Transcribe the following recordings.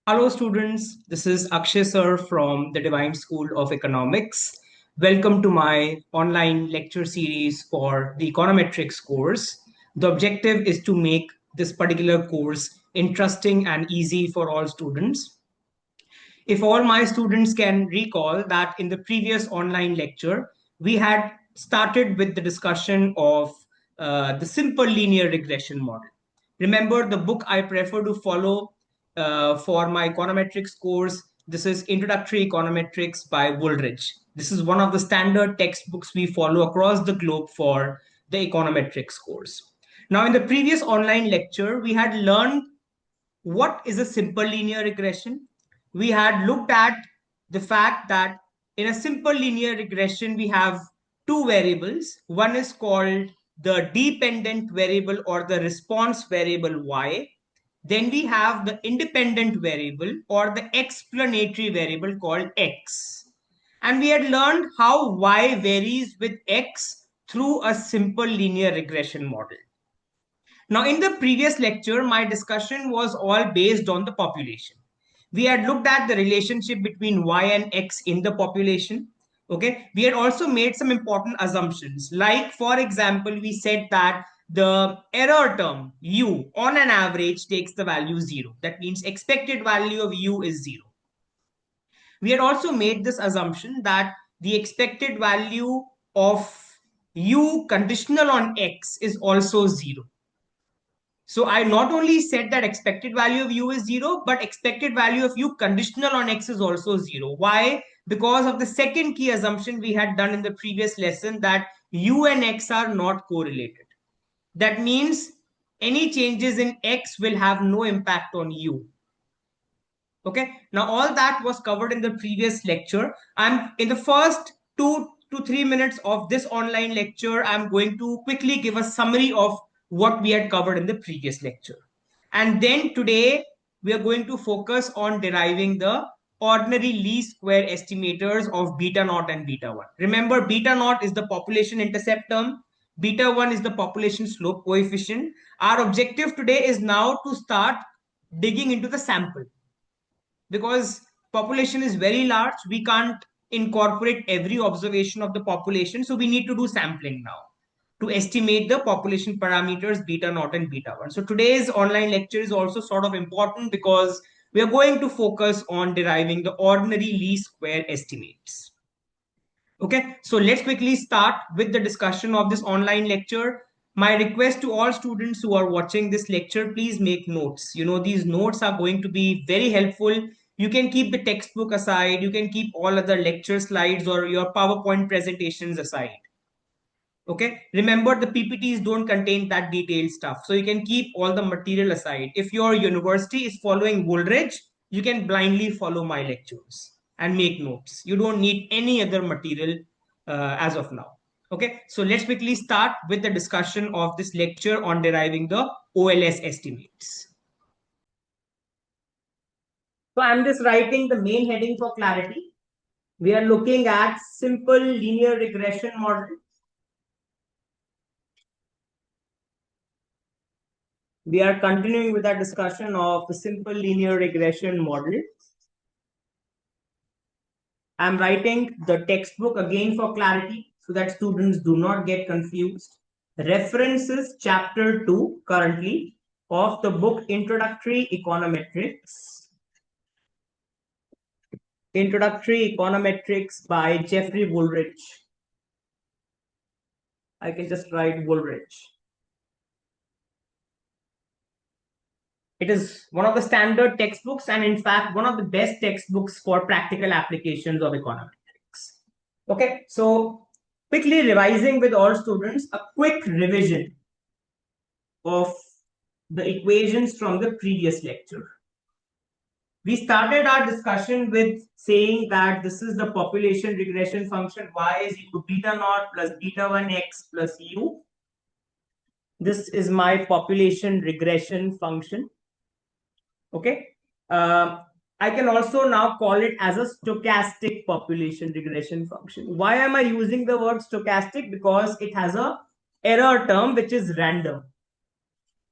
Hello, students. This is Akshay Sir from the Divine School of Economics. Welcome to my online lecture series for the Econometrics course. The objective is to make this particular course interesting and easy for all students. If all my students can recall that in the previous online lecture, we had started with the discussion of the simple linear regression model. Remember the book I prefer to follow for my econometrics course. This is Introductory Econometrics by Wooldridge. This is one of the standard textbooks we follow across the globe for the econometrics course. Now, in the previous online lecture, we had learned what is a simple linear regression. We had looked at the fact that in a simple linear regression, we have two variables. One is called the dependent variable or the response variable y. Then we have the independent variable or the explanatory variable called x. And we had learned how y varies with x through a simple linear regression model. Now, in the previous lecture, my discussion was all based on the population. We had looked at the relationship between y and x in the population. Okay. We had also made some important assumptions. Like, for example, we said that the error term u on an average takes the value 0. That means expected value of u is 0. We had also made this assumption that the expected value of u conditional on x is also 0. So I not only said that expected value of u is 0, but expected value of u conditional on x is also 0. Why? Because of the second key assumption we had done in the previous lesson that u and x are not correlated. That means any changes in x will have no impact on u. Okay. Now all that was covered in the previous lecture. I'm in the first 2 to 3 minutes of this online lecture. I'm going to quickly give a summary of what we had covered in the previous lecture. And then today we are going to focus on deriving the ordinary least square estimators of beta naught and beta 1. Remember, beta naught is the population intercept term. Beta 1 is the population slope coefficient. Our objective today is now to start digging into the sample, because population is very large. We can't incorporate every observation of the population, so we need to do sampling now to estimate the population parameters beta naught and beta 1. So today's online lecture is also sort of important because we are going to focus on deriving the ordinary least square estimates. Okay, so let's quickly start with the discussion of this online lecture. My request to all students who are watching this lecture, please make notes. These notes are going to be very helpful. You can keep the textbook aside. You can keep all other lecture slides or your PowerPoint presentations aside. Okay, remember the PPTs don't contain that detailed stuff. So you can keep all the material aside. If your university is following Wooldridge, you can blindly follow my lectures and make notes. You don't need any other material as of now. Okay, so let's quickly start with the discussion of this lecture on deriving the OLS estimates. So I'm just writing the main heading for clarity. We are looking at simple linear regression model. We are continuing with our discussion of the simple linear regression model. I'm writing the textbook again for clarity so that students do not get confused. References chapter 2 currently of the book Introductory Econometrics. Introductory Econometrics by Jeffrey Wooldridge. I can just write Wooldridge. It is one of the standard textbooks and in fact one of the best textbooks for practical applications of econometrics. Okay, so quickly revising with all students, a quick revision of the equations from the previous lecture. We started our discussion with saying that this is the population regression function y is equal to beta naught plus beta 1 x plus u. This is my population regression function. Okay. I can also now call it as a stochastic population regression function. Why am I using the word stochastic? Because it has a error term which is random.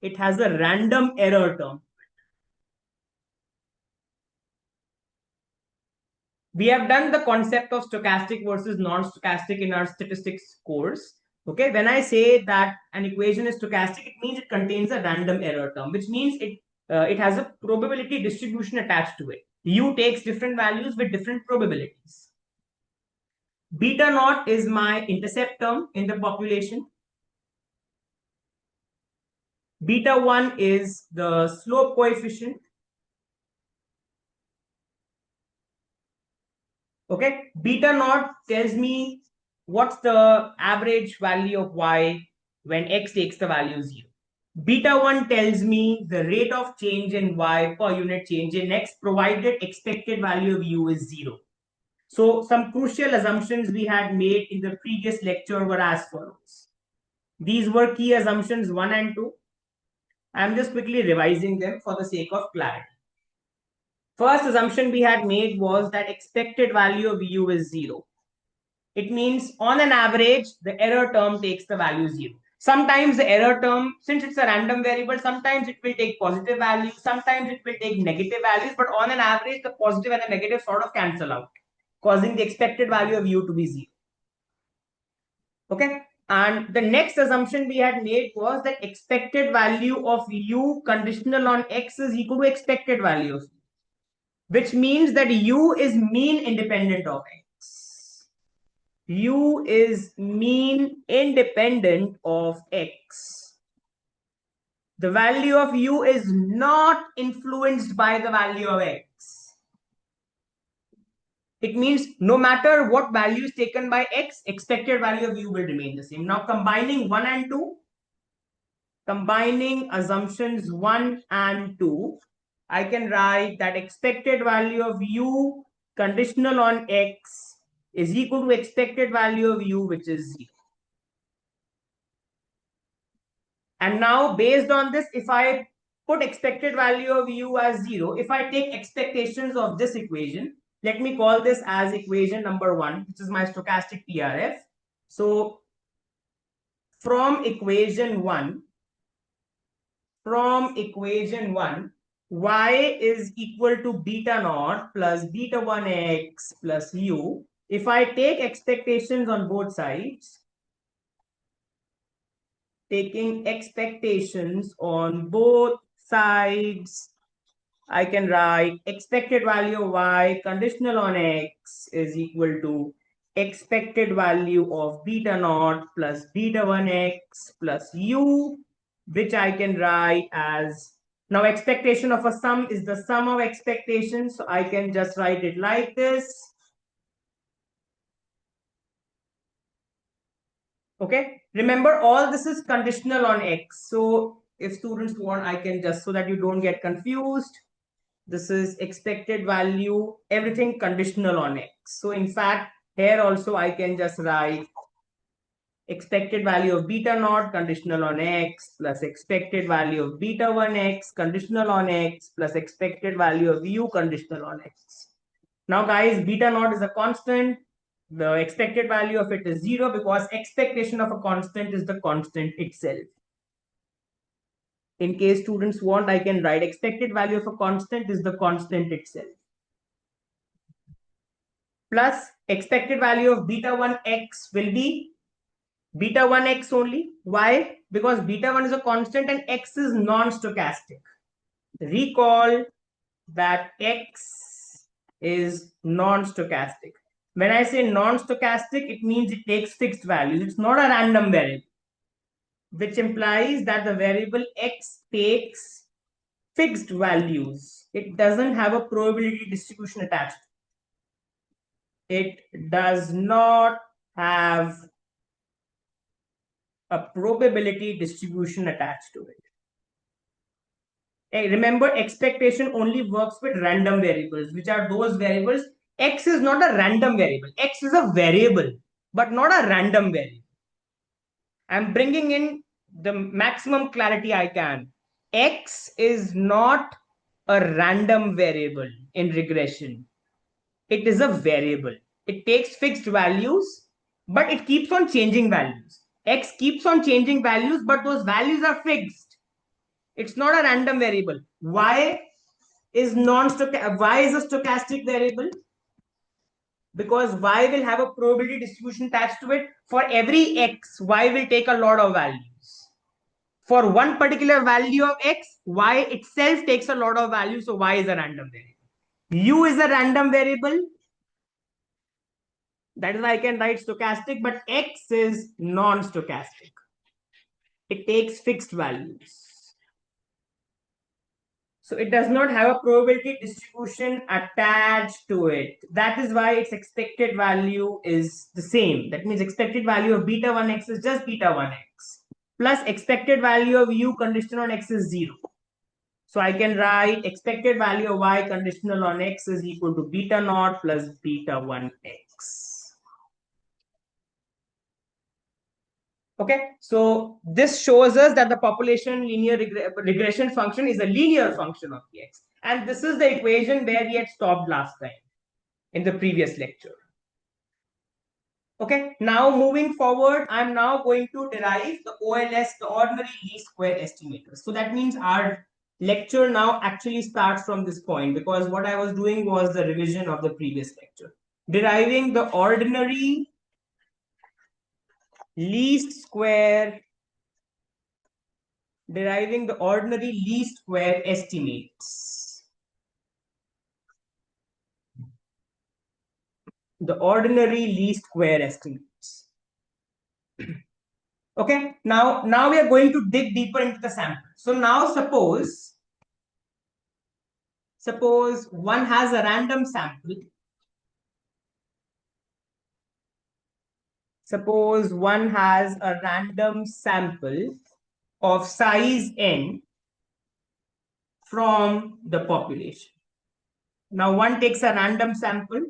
It has a random error term. We have done the concept of stochastic versus non-stochastic in our statistics course. Okay, when I say that an equation is stochastic, it means it contains a random error term, which means it has a probability distribution attached to it. U takes different values with different probabilities. Beta naught is my intercept term in the population. Beta 1 is the slope coefficient. Okay, beta naught tells me what's the average value of y when x takes the value 0. Beta 1 tells me the rate of change in y per unit change in x provided expected value of u is 0. So some crucial assumptions we had made in the previous lecture were as follows. These were key assumptions 1 and 2. I'm just quickly revising them for the sake of clarity. First assumption we had made was that expected value of u is 0. It means on an average, the error term takes the value 0. Sometimes the error term, since it's a random variable, sometimes it will take positive values, sometimes it will take negative values, but on an average, the positive and the negative sort of cancel out, causing the expected value of u to be 0. Okay. And the next assumption we had made was that expected value of u conditional on x is equal to expected value of u, which means that u is mean independent of x. U is mean independent of x. The value of u is not influenced by the value of x. It means no matter what value is taken by x, expected value of u will remain the same. Now combining 1 and 2, combining assumptions 1 and 2, I can write that expected value of u conditional on x is equal to expected value of u, which is 0. And now based on this, if I put expected value of u as 0, if I take expectations of this equation, let me call this as equation number 1, which is my stochastic TRF. So from equation 1, y is equal to beta naught plus beta 1x plus u. If I take expectations on both sides, taking expectations on both sides, I can write expected value of y conditional on x is equal to expected value of beta naught plus beta 1x plus u, which I can write as, now expectation of a sum is the sum of expectations, so I can just write it like this. Okay, remember all this is conditional on x. So if students want, I can just, so that you don't get confused, this is expected value, everything conditional on x. So in fact, here also I can just write expected value of beta naught conditional on x plus expected value of beta 1x conditional on x plus expected value of u conditional on x. Now guys, beta naught is a constant. The expected value of it is 0 because expectation of a constant is the constant itself. In case students want, I can write expected value of a constant is the constant itself. Plus expected value of beta 1x will be beta 1x only. Why? Because beta 1 is a constant and x is non-stochastic. Recall that x is non-stochastic. When I say non-stochastic, it means it takes fixed values. It's not a random variable, which implies that the variable x takes fixed values. It doesn't have a probability distribution attached. It does not have a probability distribution attached to it. Hey, remember, expectation only works with random variables, which are those variables. X is not a random variable. X is a variable, but not a random variable. I'm bringing in the maximum clarity I can. X is not a random variable in regression. It is a variable. It takes fixed values, but it keeps on changing values. X keeps on changing values, but those values are fixed. It's not a random variable. Y is a stochastic variable. because y will have a probability distribution attached to it. For every x, y will take a lot of values. For one particular value of x, y itself takes a lot of values, so y is a random variable. U is a random variable. That is why I can write stochastic, but x is non-stochastic. It takes fixed values. So it does not have a probability distribution attached to it. That is why its expected value is the same. That means expected value of beta 1x is just beta 1x. Plus expected value of u conditional on x is 0. So I can write expected value of y conditional on x is equal to beta naught plus beta 1x. Okay, so this shows us that the population linear regression function is a linear function of the x. And this is the equation where we had stopped last time in the previous lecture. Okay, now moving forward, I'm now going to derive the OLS, the ordinary least square estimator. So that means our lecture now actually starts from this point, because what I was doing was the revision of the previous lecture. Deriving the ordinary least square estimates. The ordinary least square estimates. Okay, now we are going to dig deeper into the sample. So now suppose one has a random sample. Suppose one has a random sample of size n from the population. Now one takes a random sample.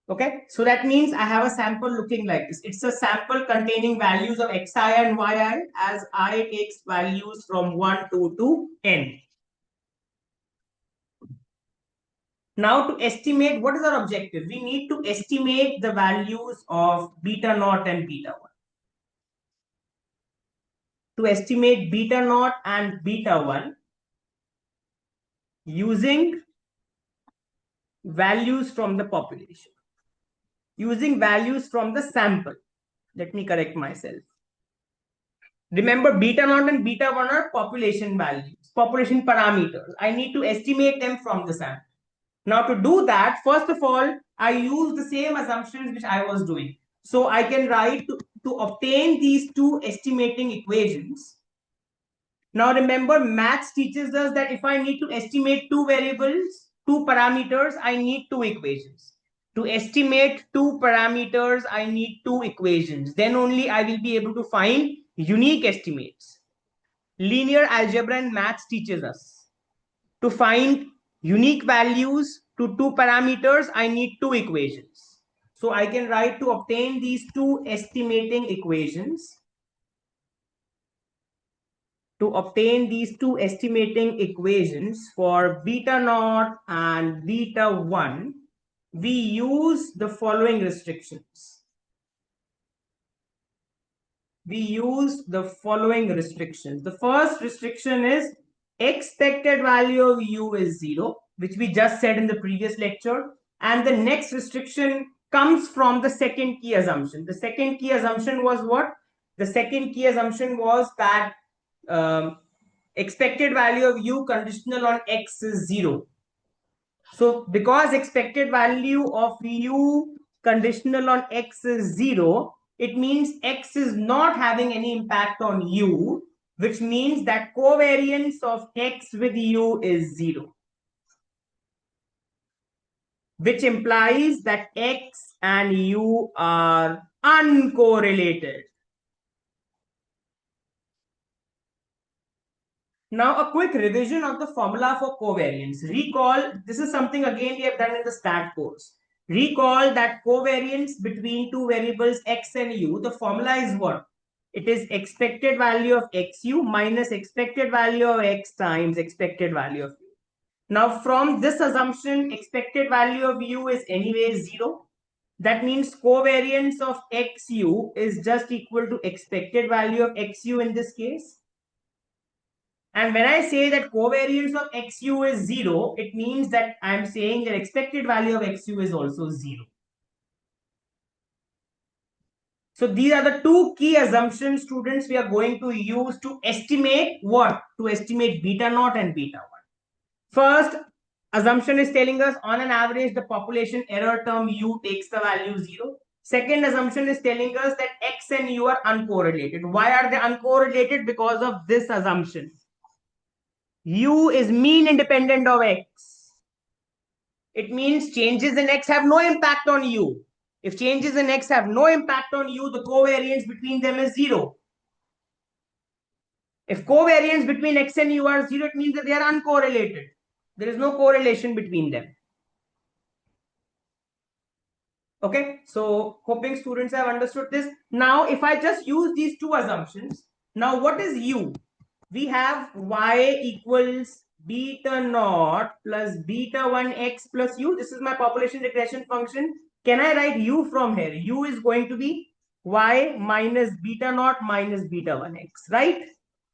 Okay, so that means I have a sample looking like this. It's a sample containing values of xi and yi as I takes values from 1 to n. Now to estimate, what is our objective? We need to estimate the values of beta naught and beta 1. To estimate beta naught and beta 1 using values from the population. Using values from the sample. Let me correct myself. Remember, beta naught and beta 1 are population values, population parameters. I need to estimate them from the sample. Now to do that, first of all, I use the same assumptions which I was doing. So I can write to obtain these two estimating equations. Now remember, maths teaches us that if I need to estimate two variables, two parameters, I need two equations. To estimate two parameters, I need two equations. Then only I will be able to find unique estimates. Linear algebra and maths teaches us to find unique values to two parameters, I need two equations. So I can write to obtain these two estimating equations. To obtain these two estimating equations for beta naught and beta 1, we use the following restrictions. The first restriction is expected value of u is 0, which we just said in the previous lecture. And the next restriction comes from the second key assumption. The second key assumption was what? The second key assumption was that expected value of u conditional on x is 0. So because expected value of u conditional on x is 0, it means x is not having any impact on u, which means that covariance of x with u is 0. Which implies that x and u are uncorrelated. Now, a quick revision of the formula for covariance. Recall, this is something again we have done in the stat course. Recall that covariance between two variables x and u, the formula is what? It is expected value of xu minus expected value of x times expected value of u. Now, from this assumption, expected value of u is anyway 0. That means covariance of xu is just equal to expected value of xu in this case. And when I say that covariance of XU is 0, it means that I'm saying that expected value of XU is also 0. So these are the two key assumptions, students, we are going to use to estimate what? To estimate beta naught and beta 1. First assumption is telling us on an average the population error term U takes the value 0. Second assumption is telling us that X and U are uncorrelated. Why are they uncorrelated? Because of this assumption. U is mean independent of X. It means changes in X have no impact on U. If changes in X have no impact on U, the covariance between them is 0. If covariance between X and U are 0, it means that they are uncorrelated. There is no correlation between them. Okay, so hoping students have understood this. Now, if I just use these two assumptions, now what is U? We have Y equals beta naught plus beta 1x plus U. This is my population regression function. Can I write U from here? U is going to be Y minus beta naught minus beta 1x, right?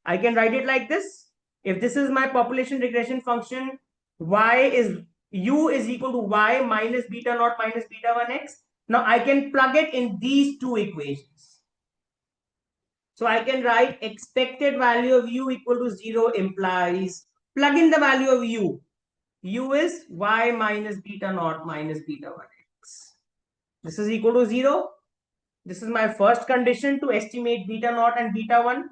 I can write it like this. If this is my population regression function, U is equal to Y minus beta naught minus beta 1x. Now I can plug it in these two equations. So I can write expected value of U equal to 0 implies, plug in the value of U. U is Y minus beta naught minus beta 1x. This is equal to 0. This is my first condition to estimate beta naught and beta 1.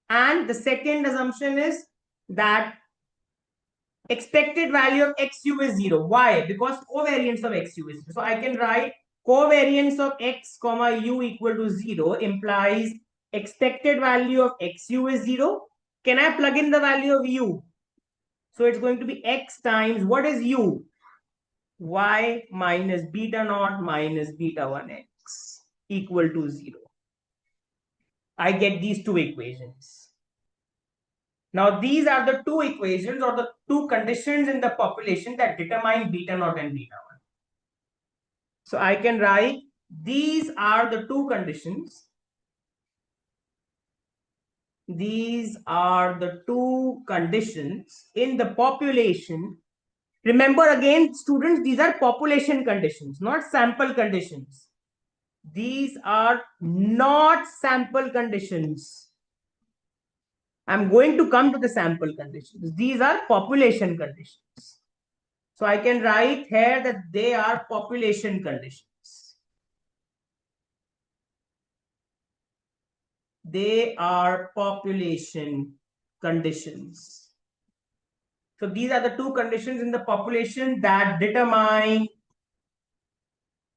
And the second assumption is that expected value of XU is 0. Why? Because covariance of XU is 0. So I can write covariance of X comma U equal to 0 implies expected value of XU is 0. Can I plug in the value of U? So it's going to be X times, what is U? Y minus beta naught minus beta 1x equal to 0. I get these two equations. Now, these are the two equations or the two conditions in the population that determine beta naught and beta 1. So I can write these are the two conditions. These are the two conditions in the population. Remember again, students, these are population conditions, not sample conditions. These are not sample conditions. I'm going to come to the sample conditions. These are population conditions. So I can write here that they are population conditions. They are population conditions. So these are the two conditions in the population that determine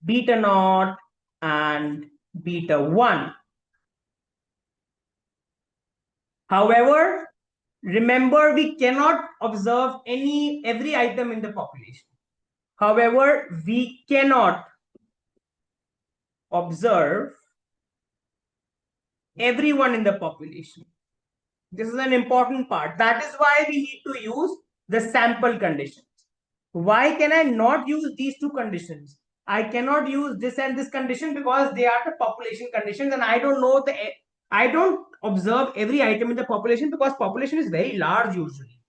beta naught and beta 1. However, remember we cannot observe every item in the population. However, we cannot observe everyone in the population. This is an important part. That is why we need to use the sample conditions. Why can I not use these two conditions? I cannot use this and this condition because they are the population conditions, and I don't observe every item in the population because population is very large usually.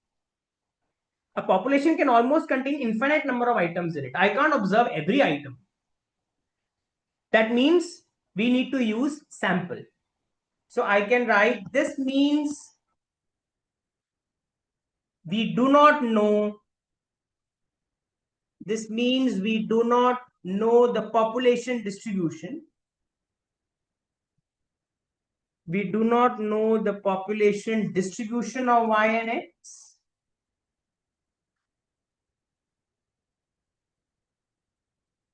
A population can almost contain infinite number of items in it. I can't observe every item. That means we need to use sample. So I can write this means we do not know. This means we do not know the population distribution. We do not know the population distribution of Y and X.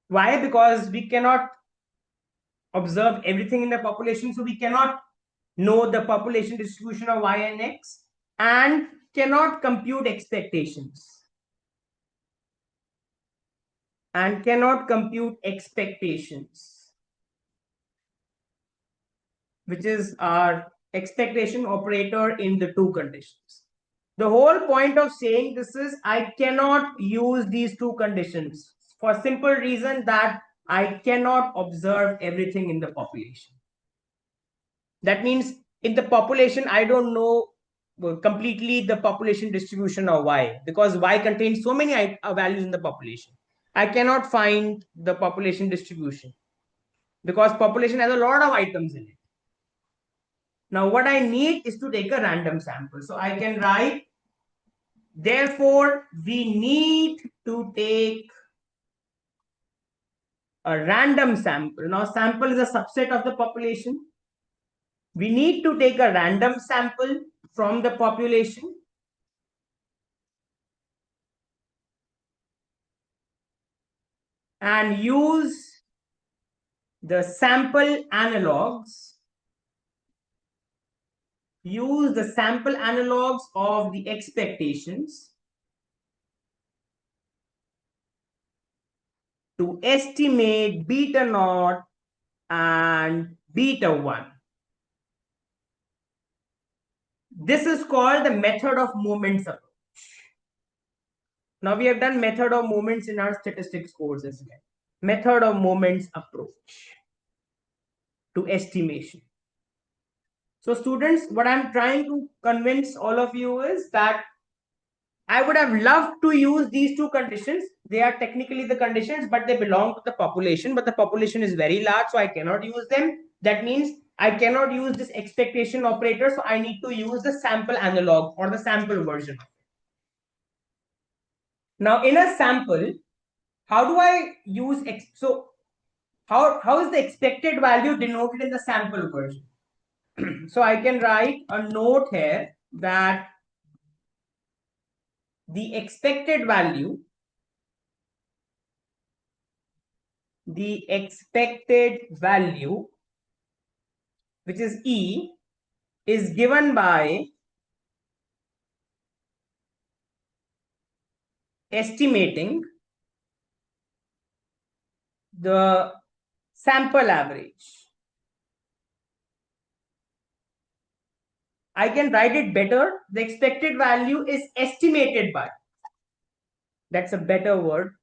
Why? Because we cannot observe everything in the population, so we cannot know the population distribution of Y and X and cannot compute expectations. And cannot compute expectations, which is our expectation operator in the two conditions. The whole point of saying this is I cannot use these two conditions for simple reason that I cannot observe everything in the population. That means in the population, I don't know completely the population distribution of Y, because Y contains so many values in the population. I cannot find the population distribution because population has a lot of items in it. Now, what I need is to take a random sample. So I can write, therefore, we need to take a random sample. Now, sample is a subset of the population. We need to take a random sample from the population and use the sample analogs. Use the sample analogs of the expectations to estimate beta naught and beta 1. This is called the method of moments approach. Now we have done method of moments in our statistics course as well. Method of moments approach to estimation. So students, what I'm trying to convince all of you is that I would have loved to use these two conditions. They are technically the conditions, but they belong to the population. But the population is very large, so I cannot use them. That means I cannot use this expectation operator, so I need to use the sample analog or the sample version. Now, in a sample, how do I use how is the expected value denoted in the sample version? So I can write a note here that the expected value which is E, is given by estimating the sample average. I can write it better. The expected value is estimated by. That's a better word.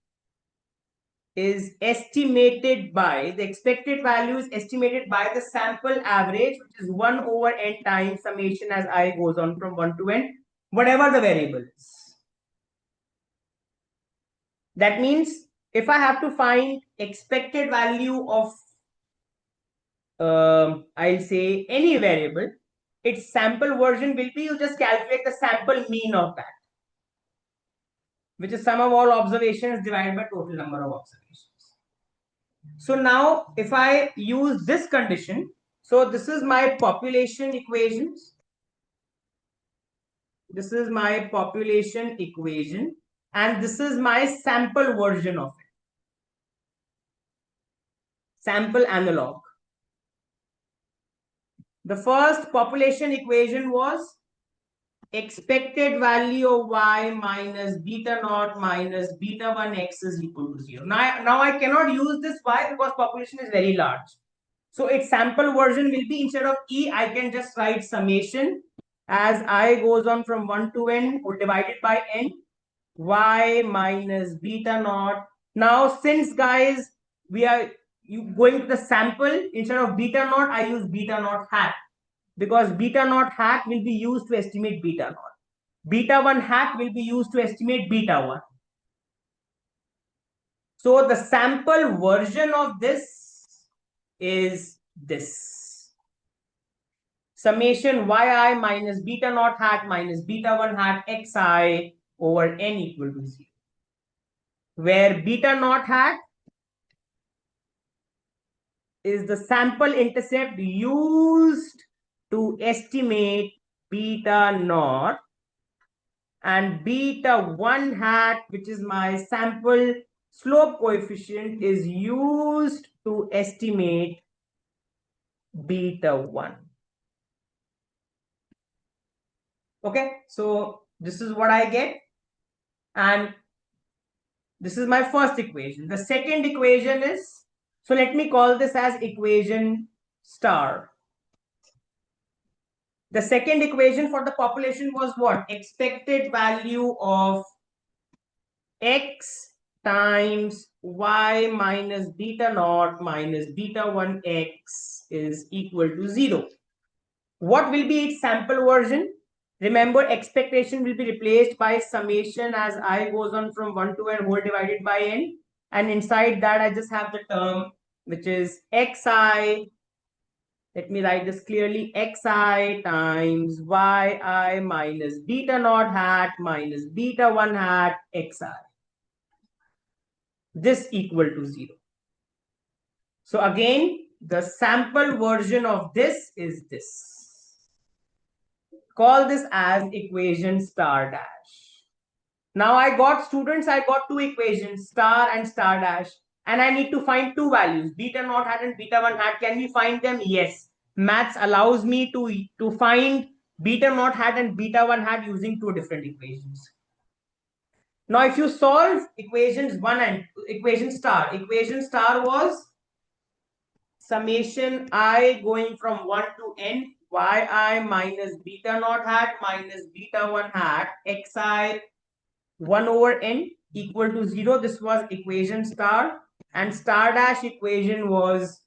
Is estimated by. The expected value is estimated by the sample average, which is 1 over n times summation as I goes on from 1 to n, whatever the variable is. That means if I have to find expected value of, I'll say any variable, its sample version will be, you just calculate the sample mean of that, which is sum of all observations divided by total number of observations. So now if I use this condition, so this is my population equations. This is my population equation, and this is my sample version of it. Sample analog. The first population equation was expected value of y minus beta naught minus beta 1x is equal to 0. Now I cannot use this y because population is very large. So its sample version will be, instead of E, I can just write summation as I goes on from 1 to n or divided by n, y minus beta naught. Now since guys, we are going to the sample, instead of beta naught, I use beta naught hat, because beta naught hat will be used to estimate beta naught. Beta 1 hat will be used to estimate beta 1. So the sample version of this is this. Summation yi minus beta naught hat minus beta 1 hat xi over n equal to 0. Where beta naught hat is the sample intercept used to estimate beta naught, and beta 1 hat, which is my sample slope coefficient, is used to estimate beta 1. Okay, so this is what I get, and this is my first equation. The second equation is, so let me call this as equation star. The second equation for the population was what? Expected value of x times y minus beta naught minus beta 1x is equal to 0. What will be its sample version? Remember, expectation will be replaced by summation as I goes on from 1 to n whole divided by n. And inside that, I just have the term which is xi. Let me write this clearly. Xi times yi minus beta naught hat minus beta 1 hat xi. This equal to 0. So again, the sample version of this is this. Call this as equation star dash. Now I got two equations, star and star dash, and I need to find two values, beta naught hat and beta 1 hat. Can we find them? Yes. Maths allows me to find beta naught hat and beta 1 hat using two different equations. Now, if you solve equation star was summation I going from 1 to n yi minus beta naught hat minus beta 1 hat xi 1 over n equal to 0. This was equation star, and star dash equation was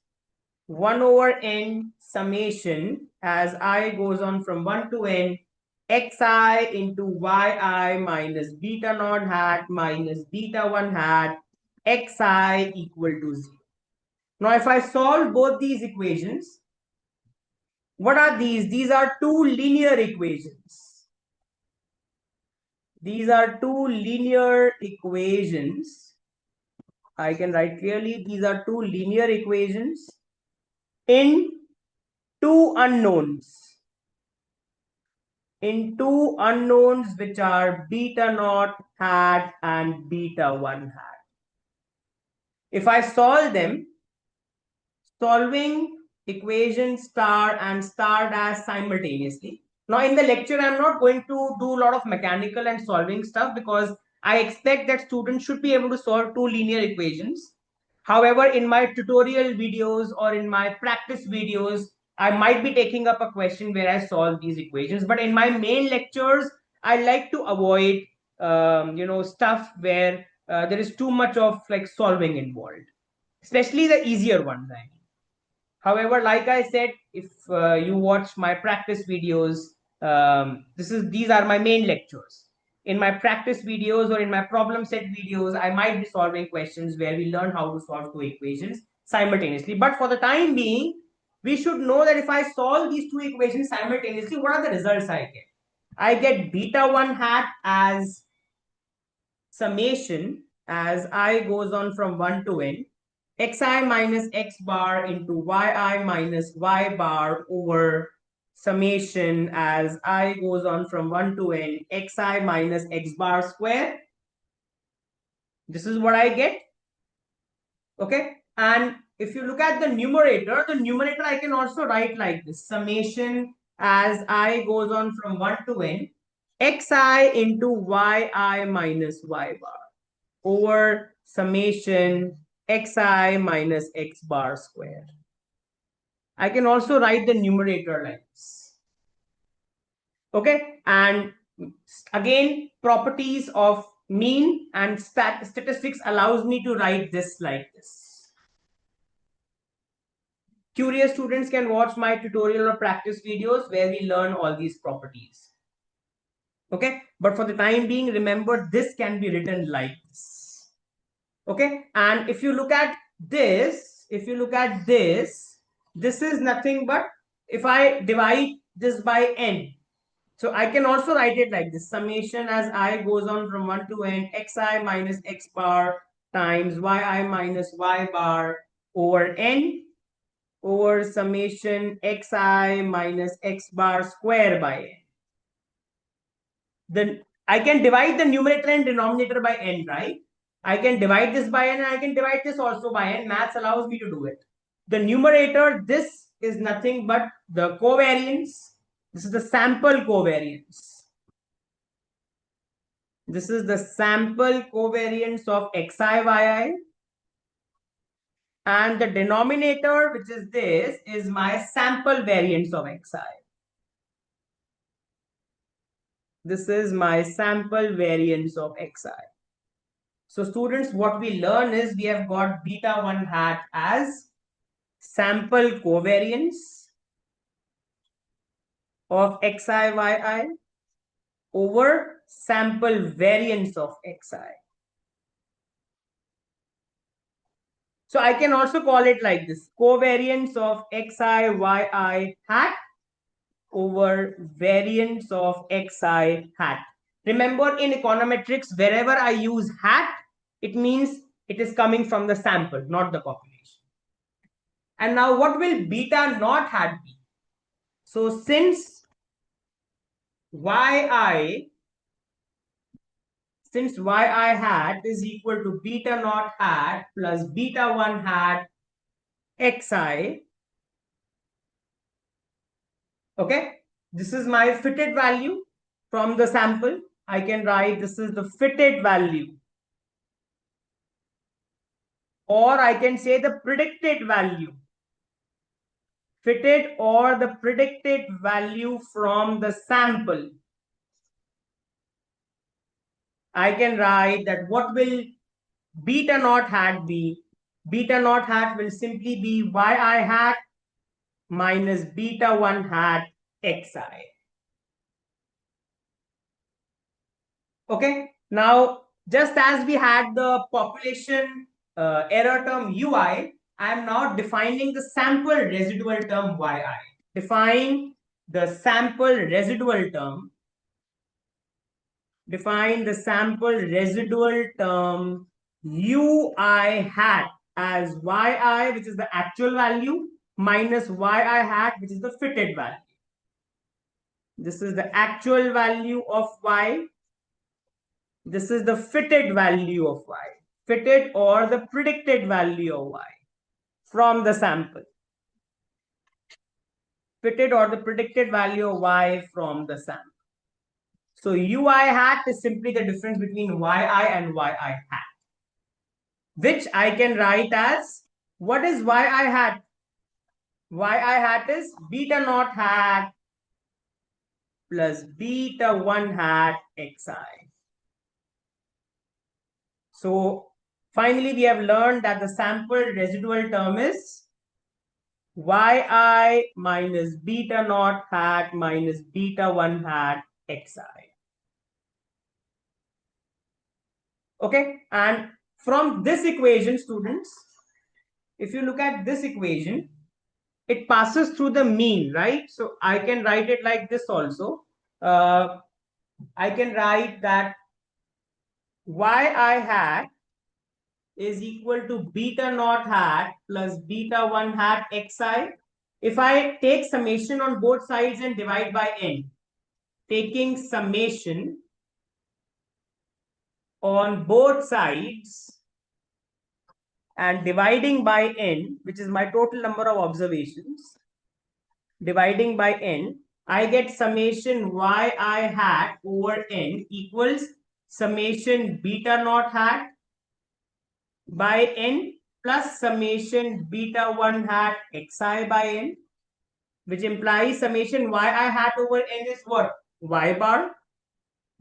1 over n summation as I goes on from 1 to n xi into yi minus beta naught hat minus beta 1 hat xi equal to 0. Now, if I solve both these equations, what are these? These are two linear equations. These are two linear equations. I can write clearly, these are two linear equations in two unknowns. In two unknowns which are beta naught hat and beta 1 hat. If I solve them, solving equation star and star dash simultaneously. Now in the lecture, I'm not going to do a lot of mechanical and solving stuff because I expect that students should be able to solve two linear equations. However, in my tutorial videos or in my practice videos, I might be taking up a question where I solve these equations. But in my main lectures, I like to avoid stuff where there is too much of like solving involved, especially the easier ones. I mean. However, like I said, if you watch my practice videos, these are my main lectures. In my practice videos or in my problem set videos, I might be solving questions where we learn how to solve two equations simultaneously. But for the time being, we should know that if I solve these two equations simultaneously, what are the results I get? I get beta 1 hat as summation as I goes on from 1 to n xi minus x bar into yi minus y bar over summation as I goes on from 1 to n xi minus x bar square. This is what I get. Okay. And if you look at the numerator I can also write like this. Summation as I goes on from 1 to n xi into yi minus y bar over summation xi minus x bar square. I can also write the numerator like this. Okay, and again, properties of mean and statistics allows me to write this like this. Curious students can watch my tutorial or practice videos where we learn all these properties. Okay, but for the time being, remember this can be written like this. Okay, and if you look at this, this is nothing but if I divide this by n. So I can also write it like this. Summation as I goes on from 1 to n xi minus x bar times yi minus y bar over n over summation xi minus x bar square by n. Then I can divide the numerator and denominator by n, right? I can divide this by n and I can divide this also by n. Maths allows me to do it. The numerator, this is nothing but the covariance. This is the sample covariance. This is the sample covariance of xi, yi. And the denominator, which is this, is my sample variance of xi. This is my sample variance of xi. So students, what we learn is we have got beta 1 hat as sample covariance of xi, yi. over sample variance of xi. So I can also call it like this, covariance of xi yi hat over variance of xi hat. Remember, in econometrics, wherever I use hat, it means it is coming from the sample, not the population. And now what will beta naught hat be? So since yi hat is equal to beta naught hat plus beta 1 hat xi, okay, this is my fitted value from the sample. I can write this is the fitted value, or I can say the predicted value, fitted or the predicted value from the sample. I can write that what will beta naught hat be? Beta naught hat will simply be yi hat minus beta 1 hat xi. Okay, now just as we had the population error term ui, I am now defining the sample residual term yi. Define the sample residual term. Define the sample residual term ui hat as yi, which is the actual value, minus yi hat, which is the fitted value. This is the actual value of y. This is the fitted value of y. Fitted or the predicted value of y from the sample. Fitted or the predicted value of y from the sample. So ui hat is simply the difference between yi and yi hat, which I can write as, what is yi hat? Yi hat is beta naught hat plus beta 1 hat xi. So finally, we have learned that the sample residual term is yi minus beta naught hat minus beta 1 hat xi. Okay, and from this equation, students, if you look at this equation, it passes through the mean, right? So I can write it like this also. I can write that yi hat is equal to beta naught hat plus beta 1 hat xi. If I take summation on both sides and divide by n, taking summation on both sides and dividing by n, which is my total number of observations, dividing by n, I get summation yi hat over n equals summation beta naught hat by n plus summation beta 1 hat xi by n, which implies summation yi hat over n is what? Y bar.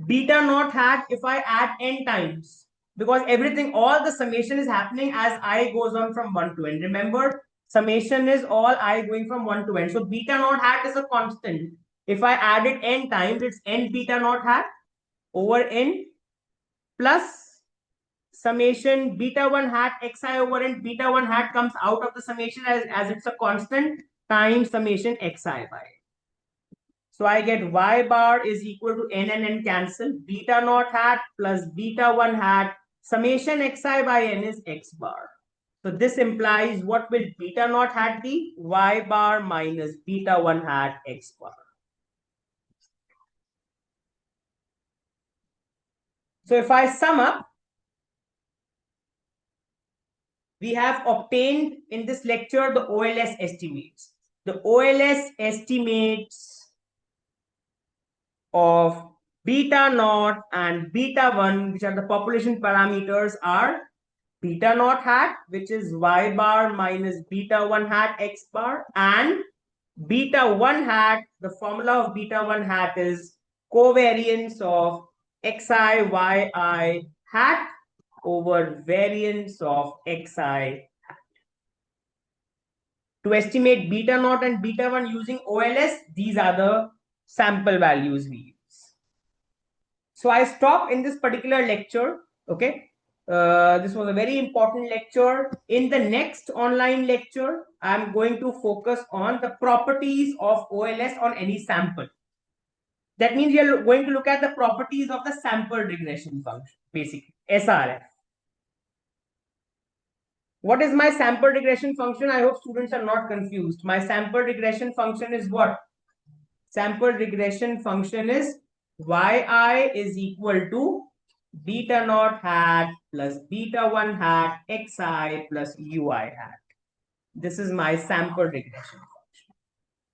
Beta naught hat if I add n times, because everything, all the summation is happening as I goes on from 1 to n. Remember, summation is all I going from 1 to n. So beta naught hat is a constant. If I add it n times, it's n beta naught hat over n plus summation beta 1 hat xi over n. Beta 1 hat comes out of the summation as it's a constant times summation xi by. So I get y bar is equal to n and n cancel. Beta naught hat plus beta 1 hat summation xi by n is x bar. So this implies what will beta naught hat be? Y bar minus beta 1 hat x bar. So if I sum up, we have obtained in this lecture the OLS estimates. The OLS estimates of beta naught and beta 1, which are the population parameters, are beta naught hat, which is y bar minus beta 1 hat x bar, and beta 1 hat, the formula of beta 1 hat is covariance of xi yi hat over variance of xi. To estimate beta naught and beta 1 using OLS, these are the sample values we use. So I stop in this particular lecture. Okay. This was a very important lecture. In the next online lecture, I'm going to focus on the properties of OLS on any sample. That means we are going to look at the properties of the sample regression function, basically, SRF. What is my sample regression function? I hope students are not confused. My sample regression function is what? Sample regression function is yi is equal to beta naught hat plus beta 1 hat xi plus ui hat. This is my sample regression function,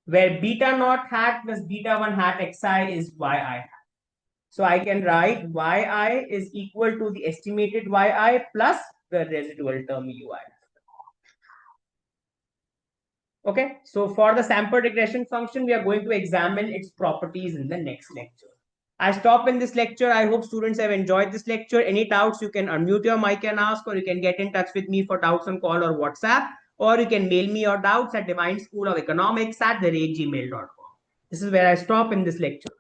where beta naught hat plus beta 1 hat xi is yi hat. So I can write yi is equal to the estimated yi plus the residual term ui. Okay, so for the sample regression function, we are going to examine its properties in the next lecture. I stop in this lecture. I hope students have enjoyed this lecture. Any doubts, you can unmute your mic and ask, or you can get in touch with me for doubts on call or WhatsApp, or you can mail me your doubts at divineschoolof economics@gmail.com. This is where I stop in this lecture.